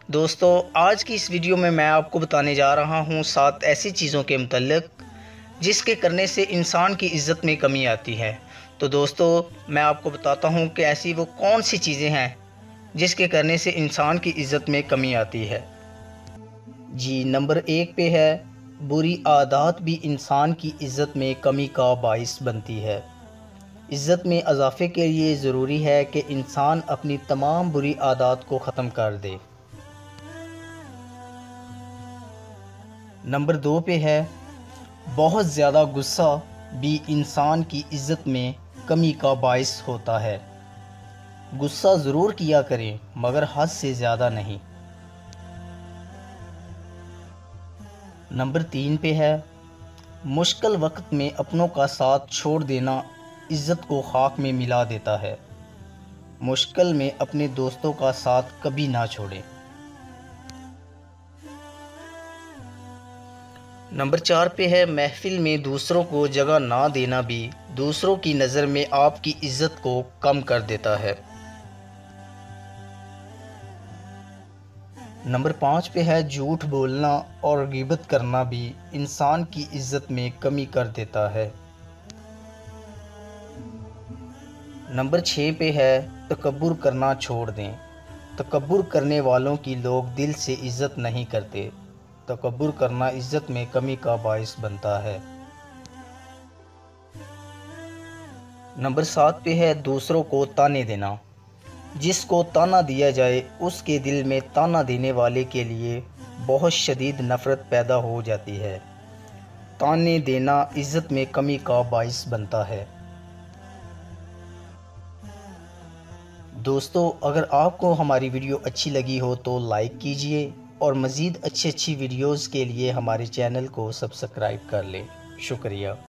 دوستو آج کی اس ویڈیو میں آپ کو بتانے جا رہا ہوں 7 ایسی چیزوں کے متعلق جس کے کرنے سے انسان کی عزت میں کمی آتی ہے۔ تو دوستو میں آپ کو بتاتا ہوں کہ ایسی وہ کون سی چیزیں ہیں جس کے کرنے سے انسان کی عزت میں کمی آتی ہے۔ جی نمبر 1 پہ ہے بری عادات بھی انسان کی عزت میں کمی کا باعث بنتی ہے۔ عزت میں اضافے کے لیے ضروری ہے کہ انسان اپنی تمام بری عادات کو ختم کر دے۔ نمبر 2 پہ ہے بہت زیادہ غصہ بھی انسان کی عزت میں کمی کا باعث ہوتا ہے۔ غصہ ضرور کیا کریں مگر حد سے زیادہ نہیں۔ نمبر 3 پہ ہے مشکل وقت میں اپنوں کا ساتھ چھوڑ دینا عزت کو خاک میں ملا دیتا ہے۔ مشکل میں اپنے دوستوں کا ساتھ کبھی نہ چھوڑیں۔ نمبر 4 پہ ہے محفل میں دوسروں کو جگہ نہ دینا بھی دوسروں کی نظر میں آپ کی عزت کو کم کر دیتا ہے۔ نمبر 5 پہ ہے جھوٹ بولنا اور غیبت کرنا بھی انسان کی عزت میں کمی کر دیتا ہے۔ نمبر 6 پہ ہے تکبر کرنا چھوڑ دیں۔ تکبر کرنے والوں کی لوگ دل سے عزت نہیں کرتے۔ تکبر کرنا عزت میں کمی کا باعث بنتا ہے۔ نمبر 7 پہ ہے دوسروں کو تانے دینا۔ جس کو تانا دیا جائے اس کے دل میں تانا دینے والے کے لیے بہت شدید نفرت پیدا ہو جاتی ہے۔ تانے دینا عزت میں کمی کا باعث بنتا ہے۔ دوستو اگر آپ کو ہماری ویڈیو اچھی لگی ہو تو لائک کیجئے اور مزید اچھی ویڈیوز کے لیے ہمارے چینل کو سبسکرائب کر لیں۔ شکریہ۔